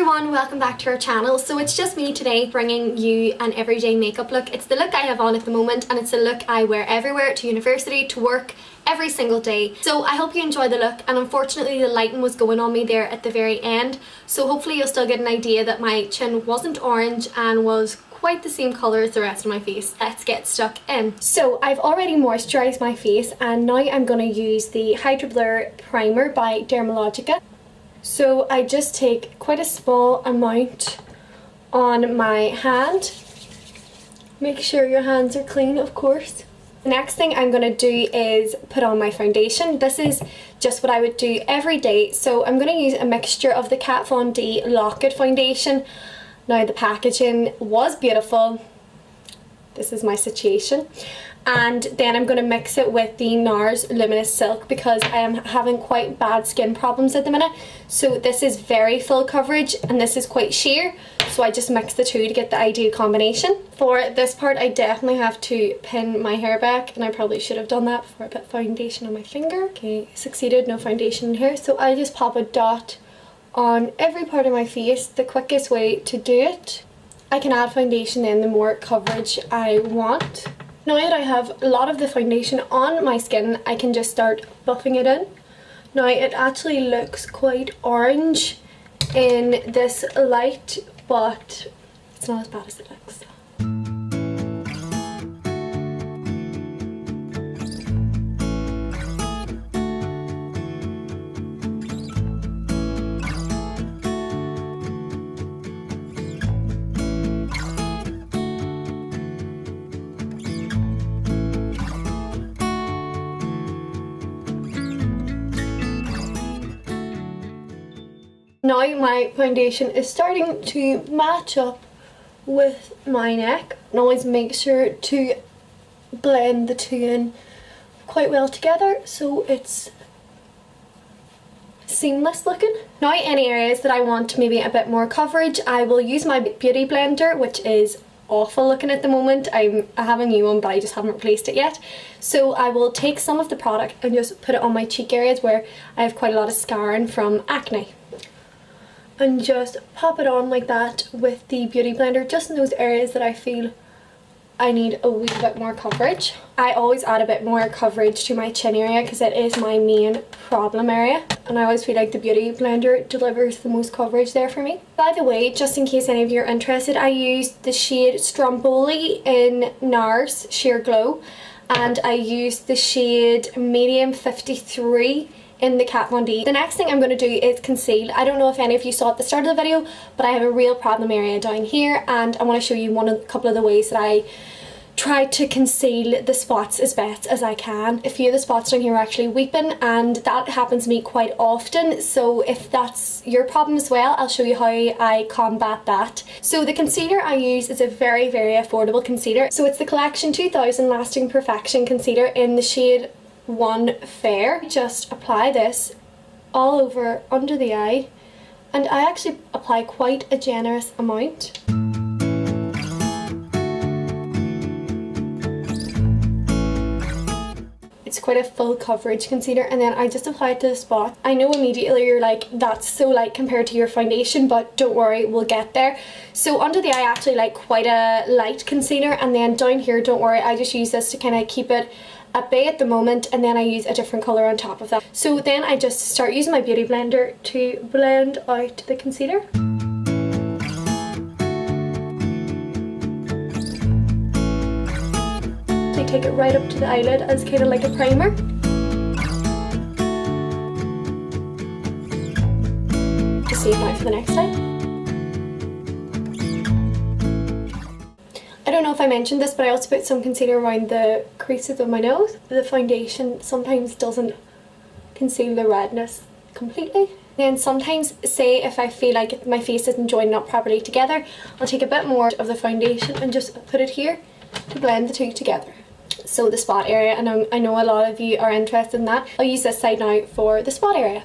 everyone, welcome back to our channel. So it's just me today bringing you an everyday makeup look. It's the look I have on at the moment and it's a look I wear everywhere, to university, to work, every single day. So I hope you enjoy the look, and unfortunately the lighting was going on me there at the very end, so hopefully you'll still get an idea that my chin wasn't orange and was quite the same colour as the rest of my face. Let's get stuck in. So I've already moisturised my face and now I'm going to use the Hydra Blur Primer by Dermalogica. So I just take quite a small amount on my hand. Make sure your hands are clean, of course. The next thing I'm going to do is put on my foundation. This is just what I would do every day. So I'm going to use a mixture of the Kat Von D Lock-It foundation. Now the packaging was beautiful. This is my situation. And then I'm going to mix it with the NARS Luminous Silk because I am having quite bad skin problems at the minute. So this is very full coverage and this is quite sheer. So I just mix the two to get the ideal combination. For this part I definitely have to pin my hair back, and I probably should have done that before I put foundation on my finger. Okay, succeeded, no foundation in here. So I just pop a dot on every part of my face, the quickest way to do it. I can add foundation then the more coverage I want. Now that I have a lot of the foundation on my skin, I can just start buffing it in. Now it actually looks quite orange in this light, but it's not as bad as it looks. Now my foundation is starting to match up with my neck, and always make sure to blend the two in quite well together so it's seamless looking. Now any areas that I want maybe a bit more coverage, I will use my beauty blender, which is awful looking at the moment. I have a new one but I just haven't replaced it yet. So I will take some of the product and just put it on my cheek areas where I have quite a lot of scarring from acne, and just pop it on like that with the beauty blender, just in those areas that I feel I need a wee bit more coverage. I always add a bit more coverage to my chin area because it is my main problem area, and I always feel like the beauty blender delivers the most coverage there for me. By the way, just in case any of you are interested, I used the shade Stromboli in NARS Sheer Glow, and I used the shade Medium 53 in the Kat Von D. The next thing I'm going to do is conceal. I don't know if any of you saw at the start of the video, but I have a real problem area down here, and I want to show you a couple of the ways that I try to conceal the spots as best as I can. A few of the spots down here are actually weeping, and that happens to me quite often, so if that's your problem as well, I'll show you how I combat that. So the concealer I use is a very, very affordable concealer. So it's the Collection 2000 Lasting Perfection Concealer in the shade 1 Fair. Just apply this all over under the eye, and I actually apply quite a generous amount. It's quite a full coverage concealer, and then I just apply it to the spot. I know immediately you're like, that's so light compared to your foundation, but don't worry, we'll get there. So under the eye I actually like quite a light concealer, and then down here, don't worry, I just use this to kind of keep it at bay at the moment, and then I use a different colour on top of that. So then I just start using my beauty blender to blend out the concealer. So I take it right up to the eyelid as kind of like a primer. Just save that for the next time. I don't know if I mentioned this, but I also put some concealer around the creases of my nose. The foundation sometimes doesn't conceal the redness completely. Then sometimes, say if I feel like my face isn't joining up properly together, I'll take a bit more of the foundation and just put it here to blend the two together. So the spot area, and I know a lot of you are interested in that. I'll use this side now for the spot area.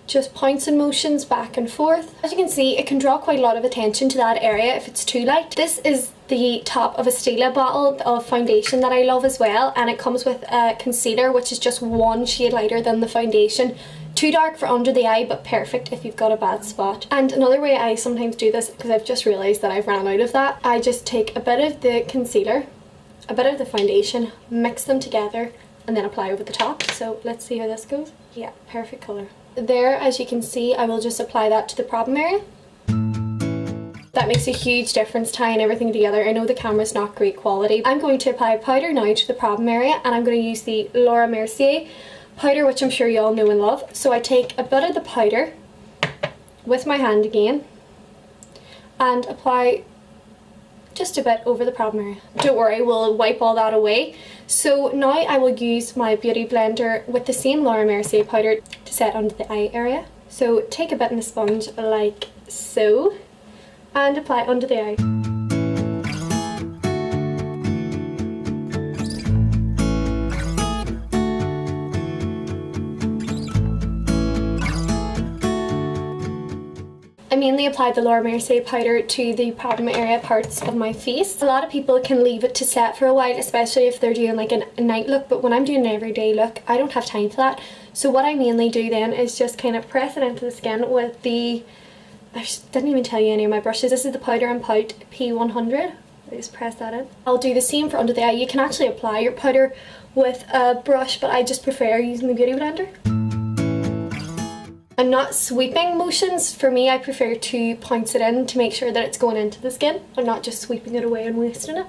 Just points and motions back and forth. As you can see, it can draw quite a lot of attention to that area if it's too light. This is the top of a Stila bottle of foundation that I love as well, and it comes with a concealer which is just one shade lighter than the foundation Too dark for under the eye, but perfect if you've got a bad spot. And another way I sometimes do this, because I've just realised that I've ran out of that, I just take a bit of the concealer, a bit of the foundation, mix them together, and then apply over the top. So let's see how this goes. Yeah, perfect colour. There, as you can see, I will just apply that to the problem area. That makes a huge difference tying everything together. I know the camera's not great quality. I'm going to apply powder now to the problem area, and I'm going to use the Laura Mercier powder, which I'm sure you all know and love. So I take a bit of the powder with my hand again and apply just a bit over the problem area. Don't worry, we'll wipe all that away. So now I will use my beauty blender with the same Laura Mercier powder to set under the eye area. So take a bit in the sponge like so and apply under the eye. I mainly applied the Laura Mercier powder to the problem area parts of my face. A lot of people can leave it to set for a while, especially if they're doing like a night look, but when I'm doing an everyday look, I don't have time for that. So what I mainly do then is just kind of press it into the skin with the, I didn't even tell you any of my brushes. This is the Powder and Pout P100. I just press that in. I'll do the same for under the eye. You can actually apply your powder with a brush, but I just prefer using the beauty blender. And not sweeping motions. For me, I prefer to pounce it in to make sure that it's going into the skin and not just sweeping it away and wasting it.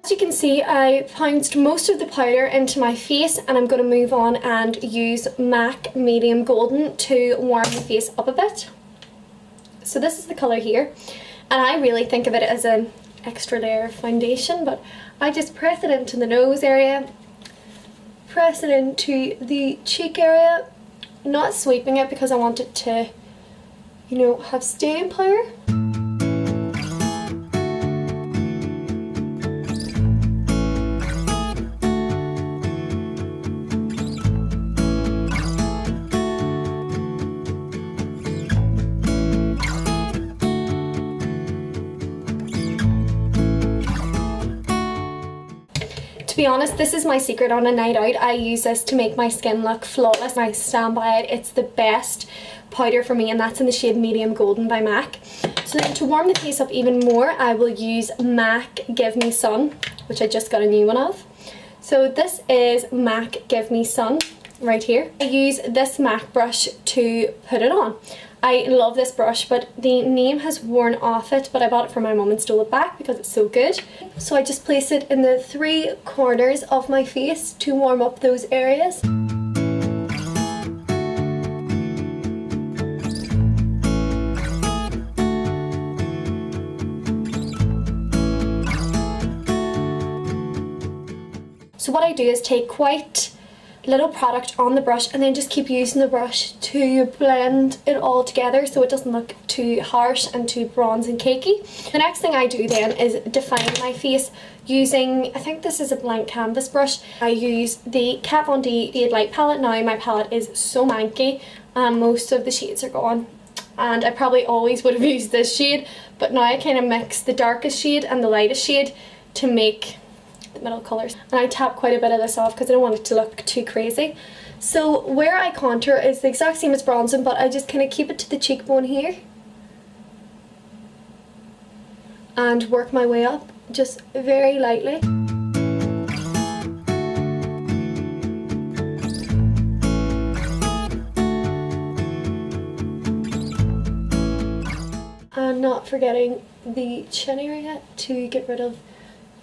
As you can see, I pounced most of the powder into my face, and I'm going to move on and use MAC Medium Golden to warm the face up a bit. So this is the colour here, and I really think of it as an extra layer of foundation, but I just press it into the nose area, press it into the cheek area, not sweeping it because I want it to, you know, have staying power. To be honest, this is my secret on a night out. I use this to make my skin look flawless. I stand by it. It's the best powder for me, and that's in the shade Medium Golden by MAC. So then to warm the face up even more, I will use MAC Give Me Sun, which I just got a new one of. So this is MAC Give Me Sun right here. I use this MAC brush to put it on. I love this brush, but the name has worn off it, but I bought it for my mum and stole it back because it's so good. So I just place it in the 3 corners of my face to warm up those areas. So what I do is take quite little product on the brush and then just keep using the brush to blend it all together so it doesn't look too harsh and too bronze and cakey. The next thing I do then is define my face using, I think this is a blank canvas brush. I use the Kat Von D Fade Light palette. Now my palette is so manky and most of the shades are gone, and I probably always would have used this shade, but now I kind of mix the darkest shade and the lightest shade to make the middle colours, and I tap quite a bit of this off because I don't want it to look too crazy. So where I contour is the exact same as bronzing, but I just kind of keep it to the cheekbone here and work my way up just very lightly. And not forgetting the chin area to get rid of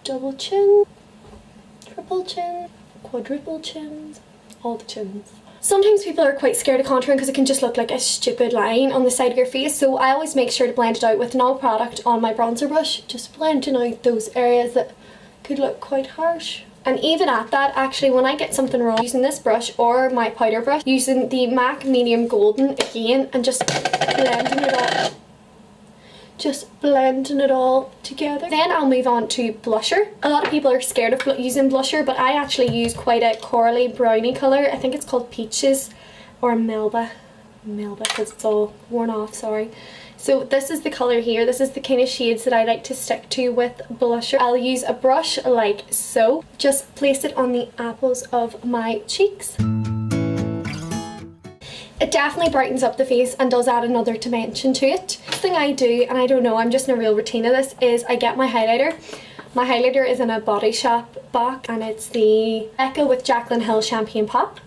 double chin, triple chin, quadruple chins, all the chins. Sometimes people are quite scared of contouring because it can just look like a stupid line on the side of your face, so I always make sure to blend it out with no product on my bronzer brush, just blending out those areas that could look quite harsh. And even at that, actually, when I get something wrong, using this brush or my powder brush, using the MAC Medium Golden again and just blending it out. Just blending it all together. Then I'll move on to blusher. A lot of people are scared of using blusher, but I actually use quite a corally browny colour. I think it's called Peaches or Melba because it's all worn off, sorry. So this is the colour here. This is the kind of shades that I like to stick to with blusher. I'll use a brush like so. Just place it on the apples of my cheeks. It definitely brightens up the face and does add another dimension to it. The thing I do, and I don't know, I'm just in a real routine of this, is I get my highlighter. My highlighter is in a Body Shop box and it's the Echo with Jaclyn Hill Champagne Pop,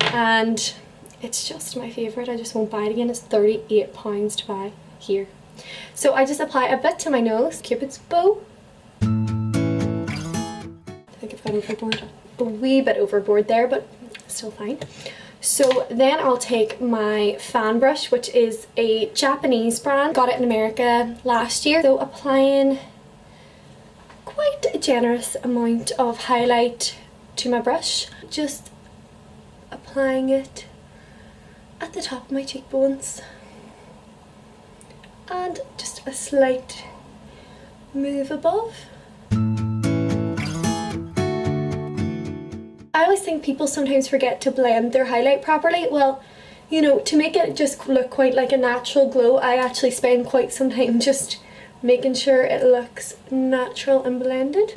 and it's just my favourite. I just won't buy it again. It's £38 to buy here. So I just apply a bit to my nose, Cupid's bow. I think I've gone overboard. A wee bit overboard there, but still fine. So then I'll take my fan brush, which is a Japanese brand. Got it in America last year. So applying quite a generous amount of highlight to my brush. Just applying it at the top of my cheekbones. And just a slight move above. I always think people sometimes forget to blend their highlight properly. Well, you know, to make it just look quite like a natural glow, I actually spend quite some time just making sure it looks natural and blended.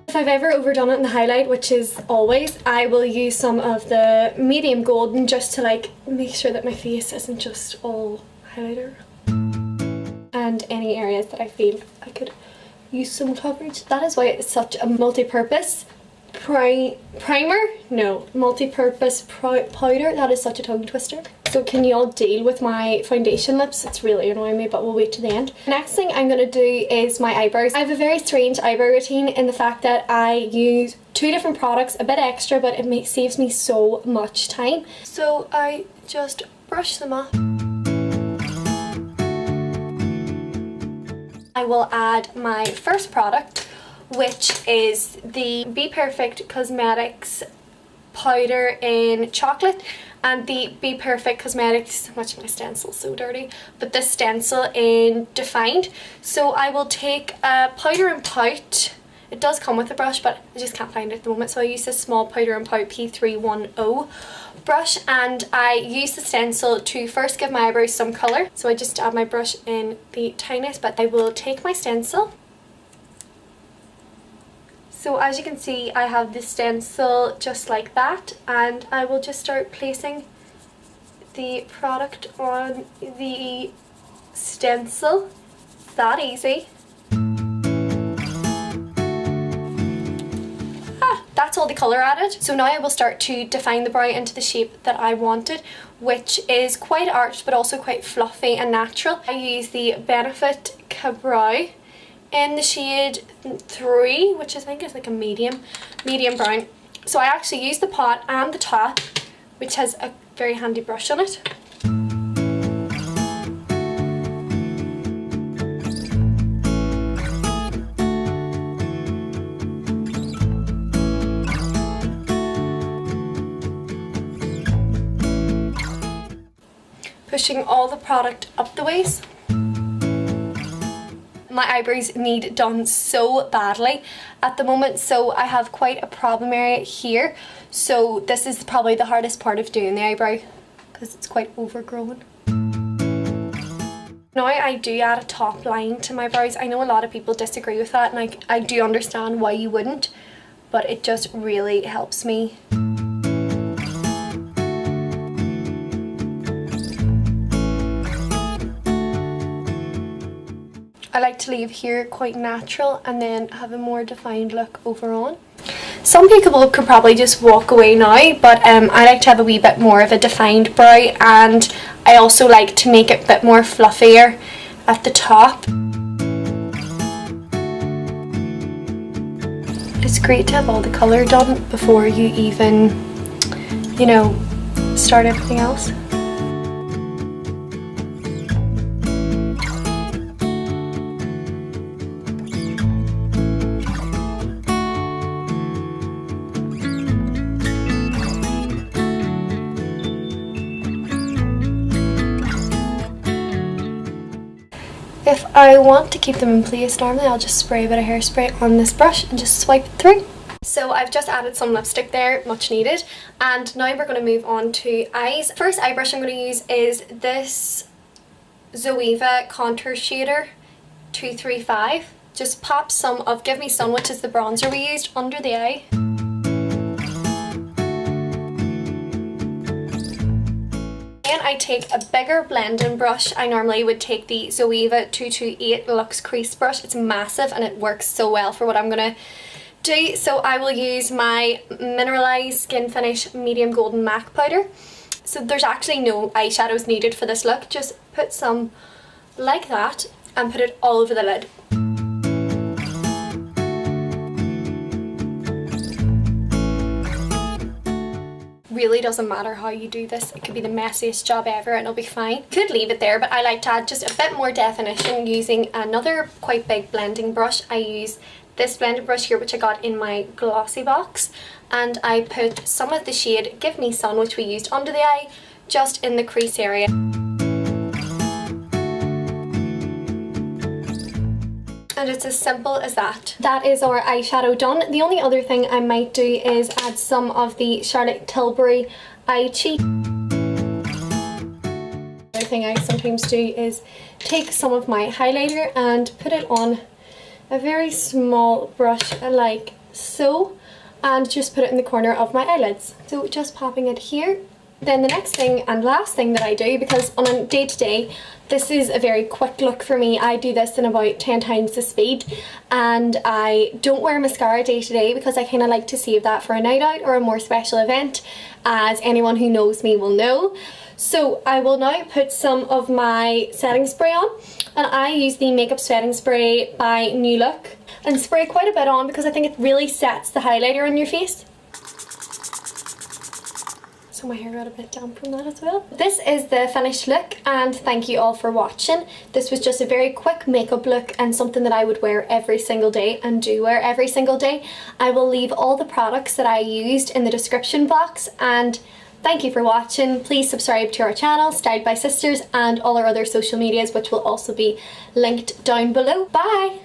If I've ever overdone it in the highlight, which is always, I will use some of the medium golden just to like make sure that my face isn't just all highlighter. And any areas that I feel I could use some coverage. That is why it's such a multi-purpose primer? No, multi-purpose powder. That is such a tongue twister. So can you all deal with my foundation lips? It's really annoying me, but we'll wait to the end. Next thing I'm going to do is my eyebrows. I have a very strange eyebrow routine in the fact that I use 2 different products, a bit extra, but it saves me so much time. So I just brush them off. I will add my first product, which is the Be Perfect Cosmetics powder in chocolate and the Be Perfect Cosmetics, which my stencil's so dirty, but this stencil in defined. So I will take a powder and pout. It does come with a brush, but I just can't find it at the moment, so I use this small powder and pout P310 brush, and I use the stencil to first give my eyebrows some colour. So I just add my brush in the tiniest, but I will take my stencil. So as you can see, I have the stencil just like that, and I will just start placing the product on the stencil. It's that easy. That's all the colour added. So now I will start to define the brow into the shape that I wanted, which is quite arched but also quite fluffy and natural. I use the Benefit Ka-Brow in the shade 3, which I think is like a medium brown. So I actually use the pot and the top, which has a very handy brush on it. Pushing all the product up the waist. My eyebrows need done so badly at the moment, so I have quite a problem area here. So this is probably the hardest part of doing the eyebrow because it's quite overgrown. Now I do add a top line to my brows. I know a lot of people disagree with that, and I do understand why you wouldn't, but it just really helps me. I like to leave here quite natural and then have a more defined look over on. Some people could probably just walk away now, but I like to have a wee bit more of a defined brow, and I also like to make it a bit more fluffier at the top. It's great to have all the colour done before you even, you know, start everything else. If I want to keep them in place, normally I'll just spray a bit of hairspray on this brush and just swipe it through. So I've just added some lipstick there, much needed, and now we're going to move on to eyes. First eye brush I'm going to use is this Zoeva Contour Shader 235. just pop some of Give Me Sun, which is the bronzer we used, under the eye. Then I take a bigger blending brush. I normally would take the Zoeva 228 Luxe Crease Brush. It's massive and it works so well for what I'm gonna do. So I will use my Mineralized Skin Finish Medium Golden MAC powder. So there's actually no eyeshadows needed for this look. Just put some like that and put it all over the lid. Really doesn't matter how you do this. It could be the messiest job ever and it'll be fine. Could leave it there, but I like to add just a bit more definition using another quite big blending brush. I use this blending brush here, which I got in my glossy box, and I put some of the shade Give Me Sun, which we used under the eye, just in the crease area. And it's as simple as that. That is our eyeshadow done. The only other thing I might do is add some of the Charlotte Tilbury Eye Cheat. Another thing I sometimes do is take some of my highlighter and put it on a very small brush like so, and just put it in the corner of my eyelids. So just popping it here. Then the next thing and last thing that I do, because on a day-to-day, this is a very quick look for me. I do this in about 10 times the speed, and I don't wear mascara day-to-day because I kind of like to save that for a night out or a more special event, as anyone who knows me will know. So I will now put some of my setting spray on, and I use the Makeup Setting Spray by New Look, and spray quite a bit on because I think it really sets the highlighter on your face. So my hair got a bit damp from that as well. This is the finished look, and thank you all for watching. This was just a very quick makeup look and something that I would wear every single day and do wear every single day. I will leave all the products that I used in the description box, and thank you for watching. Please subscribe to our channel, Styled by Sisters, and all our other social medias, which will also be linked down below. Bye!